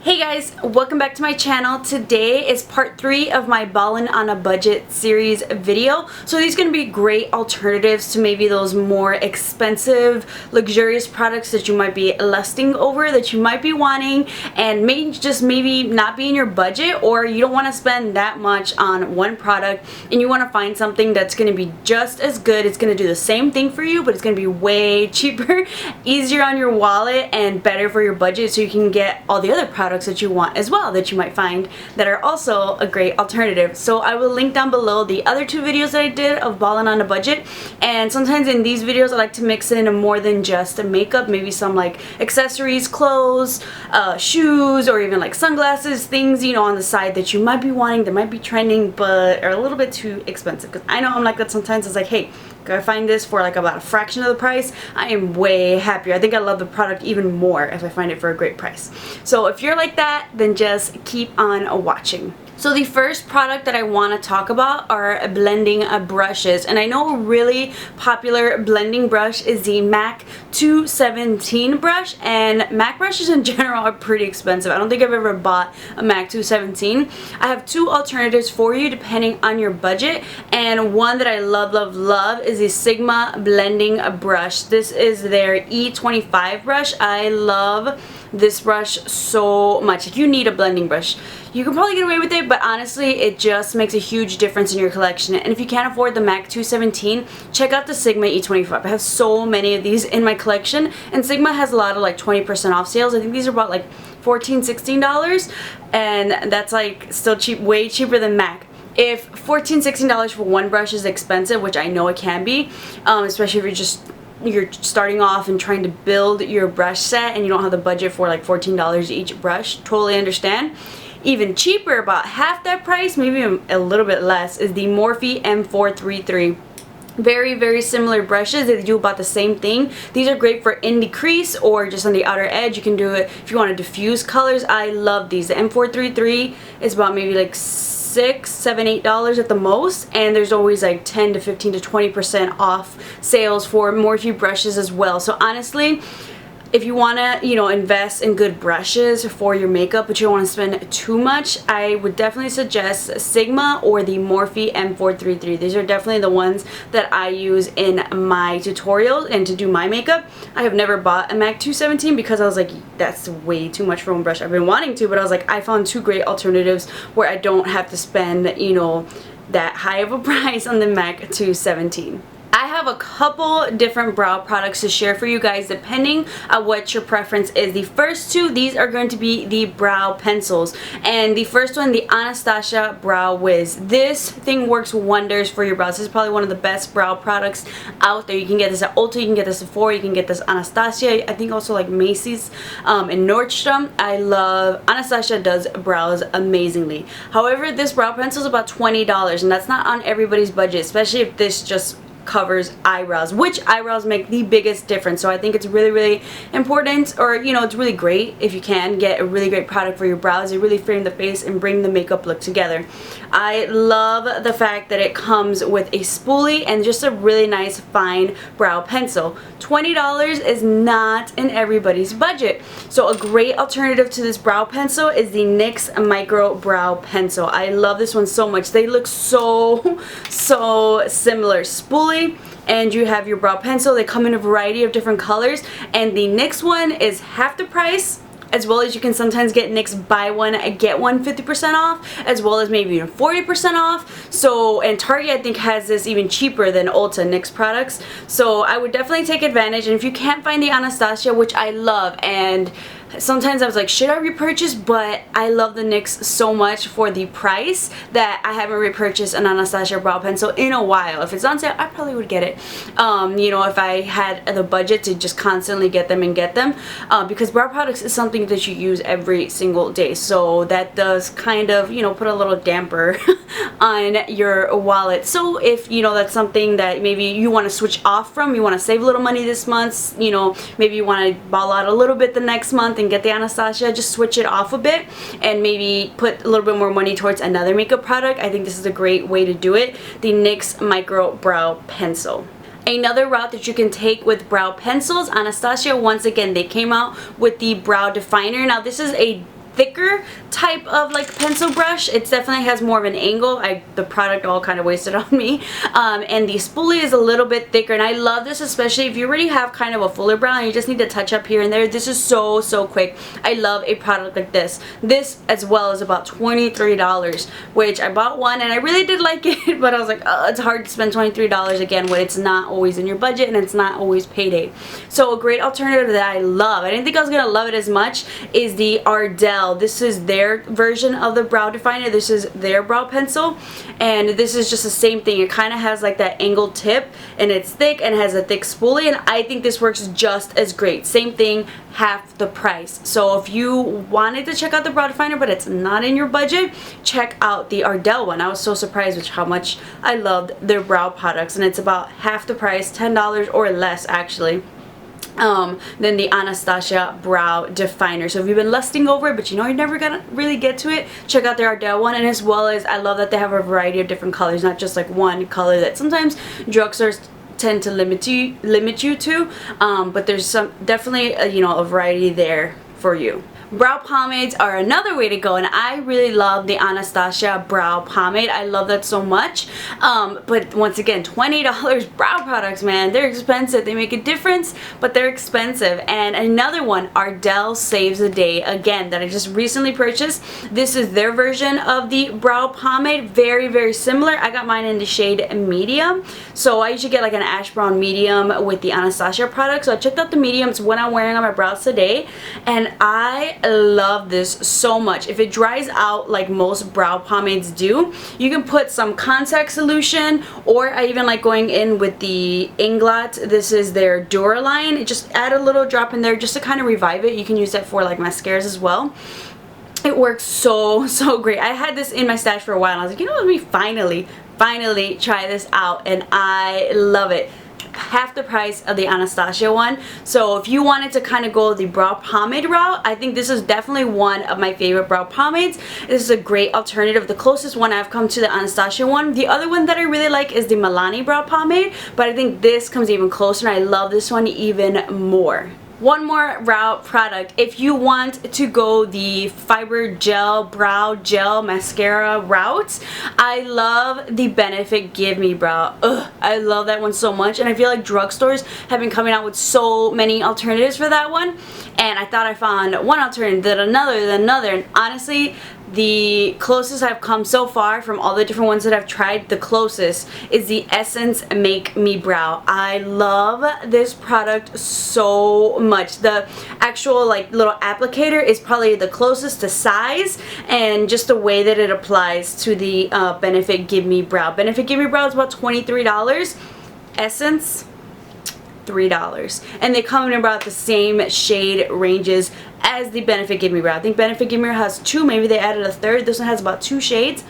Hey guys, welcome back to my channel. Today is part 3 of my Ballin On A Budget series video. So these are going to be great alternatives to maybe those more expensive, luxurious products that you might be lusting over, that you might be wanting, and maybe not be in your budget, or you don't want to spend that much on one product and you want to find something that's going to be just as good. It's going to do the same thing for you, but it's going to be way cheaper, easier on your wallet, and better for your budget, so you can get all the other products that you want as well, that you might find that are also a great alternative. So I will link down below the other 2 videos that I did of Ballin' on a Budget. And sometimes in these videos I like to mix in more than just makeup, maybe some like accessories, clothes, shoes, or even like sunglasses, things, you know, on the side that you might be wanting, that might be trending, but are a little bit too expensive. Because I know I'm like that sometimes. It's like, hey, I find this for like about a fraction of the price, I am way happier. I think I love the product even more if I find it for a great price. So if you're like that, then just keep on watching. So the first product that I want to talk about are blending brushes, and I know a really popular blending brush is the MAC 217 brush, and MAC brushes in general are pretty expensive. I don't think I've ever bought a MAC 217. I have 2 alternatives for you depending on your budget, and one that I love is the Sigma blending brush. This is their E25 brush. I love this brush so much. If you need a blending brush, you can probably get away with it, but honestly it just makes a huge difference in your collection. And if you can't afford the MAC 217, check out the Sigma E25. I have so many of these in my collection, and Sigma has a lot of like 20% off sales. I think these are about like $14-16, and that's like still cheap, way cheaper than MAC. If $14-16 for one brush is expensive, which I know it can be, especially if you're starting off and trying to build your brush set and you don't have the budget for like $14 each brush, totally understand. Even cheaper, about half that price, maybe a little bit less, is the Morphe M433. Very similar brushes. They do about the same thing. These are great for in the crease or just on the outer edge. You can do it if you want to diffuse colors. I love these. The M433 is about maybe like $6, $7, $8 at the most, and there's always like 10 to 15 to 20% off sales for Morphe brushes as well. So honestly, if you want to, you know, invest in good brushes for your makeup, but you don't want to spend too much, I would definitely suggest Sigma or the Morphe M433. These are definitely the ones that I use in my tutorials and to do my makeup. I have never bought a MAC 217 because I was like, that's way too much for one brush. I've been wanting to, but I was like, I found 2 great alternatives where I don't have to spend, you know, that high of a price on the MAC 217. I have a couple different brow products to share for you guys depending on what your preference is. The first 2, these are going to be the brow pencils. And the first one, the Anastasia Brow Wiz. This thing works wonders for your brows. This is probably one of the best brow products out there. You can get this at Ulta, you can get this at Sephora, you can get this Anastasia, I think also like Macy's and Nordstrom. I love, Anastasia does brows amazingly. However, this brow pencil is about $20, and that's not on everybody's budget, especially if this just covers eyebrows, which eyebrows make the biggest difference. So I think it's really important, or you know, it's really great if you can get a really great product for your brows. They really frame the face and bring the makeup look together. I love the fact that it comes with a spoolie and just a really nice fine brow pencil. $20 is not in everybody's budget. So a great alternative to this brow pencil is the NYX Micro Brow Pencil. I love this one so much. They look so similar. Spoolie, and you have your brow pencil. They come in a variety of different colors, and the NYX one is half the price, as well as you can sometimes get NYX buy one get one 50% off, as well as maybe even 40% off. So, and Target I think has this even cheaper than Ulta NYX products. So I would definitely take advantage. And if you can't find the Anastasia, which I love, and sometimes I was like, should I repurchase? But I love the NYX so much for the price that I haven't repurchased an Anastasia brow pencil in a while. If it's on sale, I probably would get it. You know, if I had the budget to just constantly get them, because brow products is something that you use every single day. So that does kind of, you know, put a little damper on your wallet. So if, you know, that's something that maybe you want to switch off from, you want to save a little money this month, you know, maybe you want to ball out a little bit the next month and get the Anastasia, just switch it off a bit and maybe put a little bit more money towards another makeup product. I think this is a great way to do it. The NYX Micro Brow Pencil. Another route that you can take with brow pencils, Anastasia, once again, they came out with the brow definer. Now this is a thicker type of like pencil brush. It definitely has more of an angle. The product all kind of wasted on me. And the spoolie is a little bit thicker, and I love this, especially if you already have kind of a fuller brow and you just need to touch up here and there. This is so quick. I love a product like this. This as well is about $23, which I bought one and I really did like it, but I was like, oh, it's hard to spend $23 again when it's not always in your budget and it's not always payday. So a great alternative that I love, I didn't think I was gonna love it as much, is the Ardell. This is their version of the brow definer. This is their brow pencil, and this is just the same thing. It kind of has like that angled tip, and it's thick and has a thick spoolie, and I think this works just as great. Same thing, half the price. So if you wanted to check out the brow definer but it's not in your budget, check out the Ardell one. I was so surprised with how much I loved their brow products, and it's about half the price, $10 or less actually, than the Anastasia brow definer. So if you've been lusting over it but you know you're never gonna really get to it, check out their Ardell one. And as well as, I love that they have a variety of different colors, not just like one color that sometimes drugstores tend to limit you to, but there's some definitely a variety there for you. Brow pomades are another way to go, and I really love the Anastasia brow pomade. I love that so much. But once again, $20 brow products, man, they're expensive. They make a difference, but they're expensive. And another one, Ardell Saves the Day, again, that I just recently purchased. This is their version of the brow pomade. Very similar. I got mine in the shade medium, so I usually get like an ash brown medium with the Anastasia product. So I checked out the mediums when I'm wearing on my brows today, and I love this so much. If it dries out like most brow pomades do, you can put some contact solution, or I even like going in with the Inglot. This is their Duraline. Just add a little drop in there just to kind of revive it. You can use that for like mascaras as well. It works so great. I had this in my stash for a while and I was like, you know, let me finally try this out, and I love it. Half the price of the Anastasia one. So if you wanted to kind of go the brow pomade route, I think this is definitely one of my favorite brow pomades. This is a great alternative. The closest one I've come to the Anastasia one. The other one that I really like is the Milani brow pomade, but I think this comes even closer, and I love this one even more. One more brow product. If you want to go the fiber gel brow gel mascara route, I love the Benefit Give Me Brow. Ugh, I love that one so much, and I feel like drugstores have been coming out with so many alternatives for that one, and I thought I found one alternative, then another, and honestly, the closest I've come so far from all the different ones that I've tried, the closest is the Essence Make Me Brow. I love this product so much. The actual like little applicator is probably the closest to size, and just the way that it applies to the Benefit Give Me Brow. Benefit Give Me Brow is about $23. Essence, $3, and they come in about the same shade ranges as the Benefit Give Me Brow. I think Benefit Give Me Brow has two, maybe they added a third. This one has about 2 shades.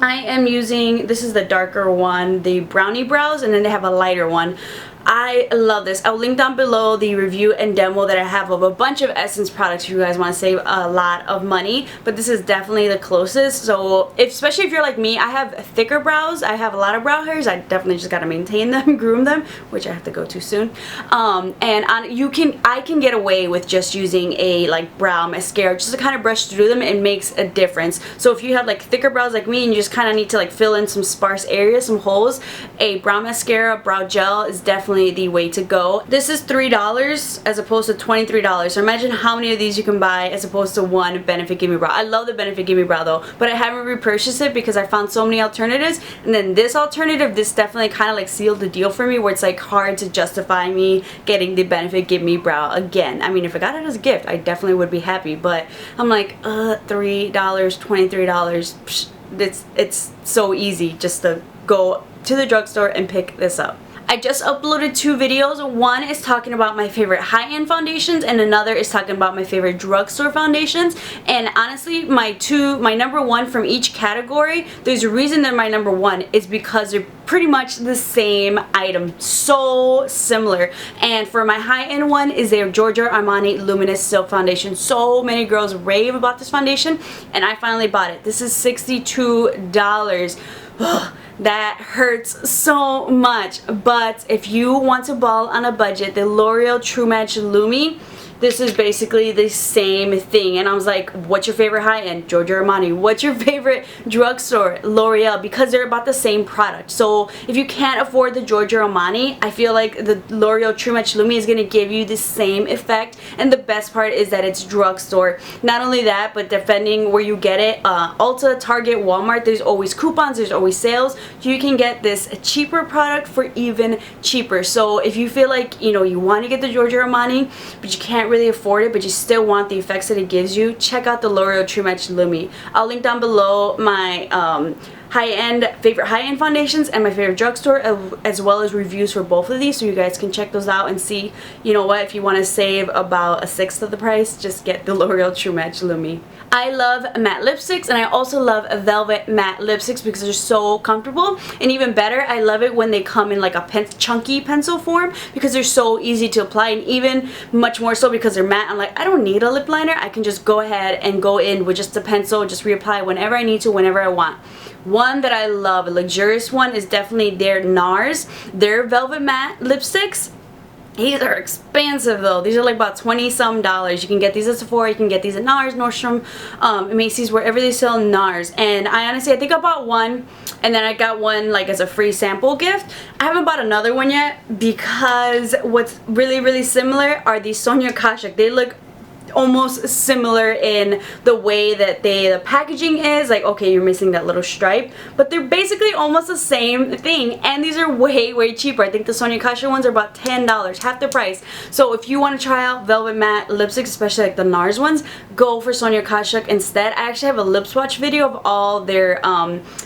I am using, this is the darker one, the brownie brows, and then they have a lighter one. I love this. I'll link down below the review and demo that I have of a bunch of Essence products if you guys want to save a lot of money, but this is definitely the closest. So especially if you're like me, I have thicker brows, I have a lot of brow hairs, I definitely just got to maintain them, groom them, which I have to go to soon. I can get away with just using a like brow mascara just to kind of brush through them. It makes a difference. So if you have like thicker brows like me and you just kind of need to like fill in some sparse areas, some holes, a brow mascara, brow gel is definitely the way to go. This is $3 as opposed to $23. So imagine how many of these you can buy as opposed to one Benefit Give Me Brow. I love the Benefit Give Me Brow though, but I haven't repurchased it because I found so many alternatives, and then this alternative, this definitely kind of like sealed the deal for me, where it's like hard to justify me getting the Benefit Give Me Brow again. I mean, if I got it as a gift, I definitely would be happy, but I'm like, $3, $23, psh, it's so easy just to go to the drugstore and pick this up. I just uploaded 2 videos. One is talking about my favorite high-end foundations, and another is talking about my favorite drugstore foundations. And honestly, my number 1 from each category, there's a reason they're my number 1, is because they're pretty much the same item, so similar. And for my high-end one is their Giorgio Armani Luminous Silk Foundation. So many girls rave about this foundation, and I finally bought it. This is $62. That hurts so much, but if you want to ball on a budget, the L'Oreal True Match Lumi, this is basically the same thing. And I was like, what's your favorite high-end? Giorgio Armani. What's your favorite drugstore? L'Oreal, because they're about the same product. So if you can't afford the Giorgio Armani, I feel like the L'Oreal True Match Lumi is going to give you the same effect. And the best part is that it's drugstore. Not only that, but depending where you get it, Ulta, Target, Walmart, there's always coupons, there's always sales. You can get this cheaper product for even cheaper. So if you feel like, you know, you want to get the Giorgio Armani, but you can't really afford it, but you still want the effects that it gives you, check out the L'Oreal True Match Lumi. I'll link down below my favorite high-end foundations and my favorite drugstore, as well as reviews for both of these, so you guys can check those out and see, you know what, if you want to save about 1/6 of the price, just get the L'Oreal True Match Lumi. I love matte lipsticks, and I also love velvet matte lipsticks because they're so comfortable. And even better, I love it when they come in like a chunky pencil form because they're so easy to apply, and even much more so because they're matte. I'm like, I don't need a lip liner. I can just go ahead and go in with just a pencil, just reapply whenever I need to, whenever I want. One that I love, a luxurious one, is definitely their Nars. Their velvet matte lipsticks. These are expensive though. These are like about $20-some. You can get these at Sephora, you can get these at Nars, Nordstrom, Macy's, wherever they sell Nars. And I think I bought one, and then I got one like as a free sample gift. I haven't bought another one yet because what's really similar are these Sonia Kashuk. They look almost similar in the way that the packaging is. Like, okay, you're missing that little stripe, but they're basically almost the same thing, and these are way cheaper. I think the Sonia Kashuk ones are about $10, half the price. So if you want to try out velvet matte lipsticks, especially like the Nars ones, go for Sonia Kashuk instead. I actually have a lip swatch video of all their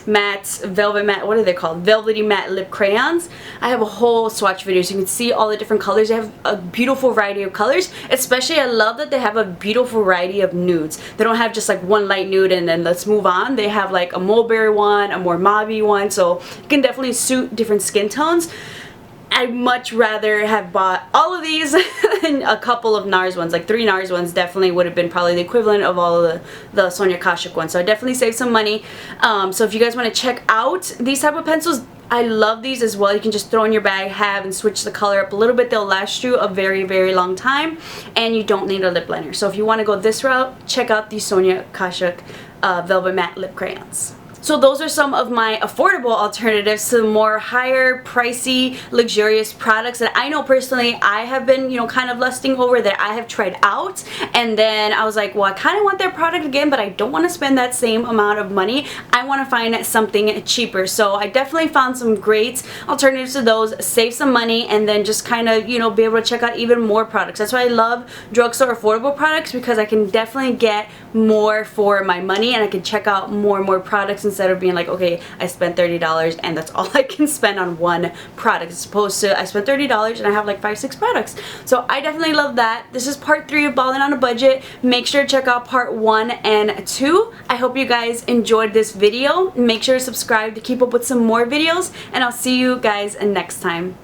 matte, velvet matte, what are they called? Velvety matte lip crayons. I have a whole swatch video so you can see all the different colors. They have a beautiful variety of colors. Especially, I love that they have a beautiful variety of nudes. They don't have just like one light nude and then let's move on. They have like a mulberry one, a more mauve one, so it can definitely suit different skin tones. I'd much rather have bought all of these than a couple of Nars ones. Like 3 Nars ones definitely would have been probably the equivalent of all of the Sonia Kashuk ones. So I definitely saved some money. So if you guys want to check out these type of pencils, I love these as well. You can just throw in your bag, have, and switch the color up a little bit. They'll last you a very long time, and you don't need a lip liner. So if you want to go this route, check out the Sonia Kashuk Velvet Matte Lip Crayons. So those are some of my affordable alternatives to the more higher, pricey, luxurious products that I know personally I have been, you know, kind of lusting over, that I have tried out. And then I was like, well, I kind of want that product again, but I don't want to spend that same amount of money. I want to find something cheaper. So I definitely found some great alternatives to those, save some money, and then just kind of, you know, be able to check out even more products. That's why I love drugstore affordable products, because I can definitely get more for my money, and I can check out more and more products instead of being like, okay, I spent $30 and that's all I can spend on one product, as opposed to I spent $30 and I have like 5-6 products. So I definitely love that. This is part 3 of Ballin' on a Budget. Make sure to check out part 1 and 2. I hope you guys enjoyed this video. Make sure to subscribe to keep up with some more videos, and I'll see you guys next time.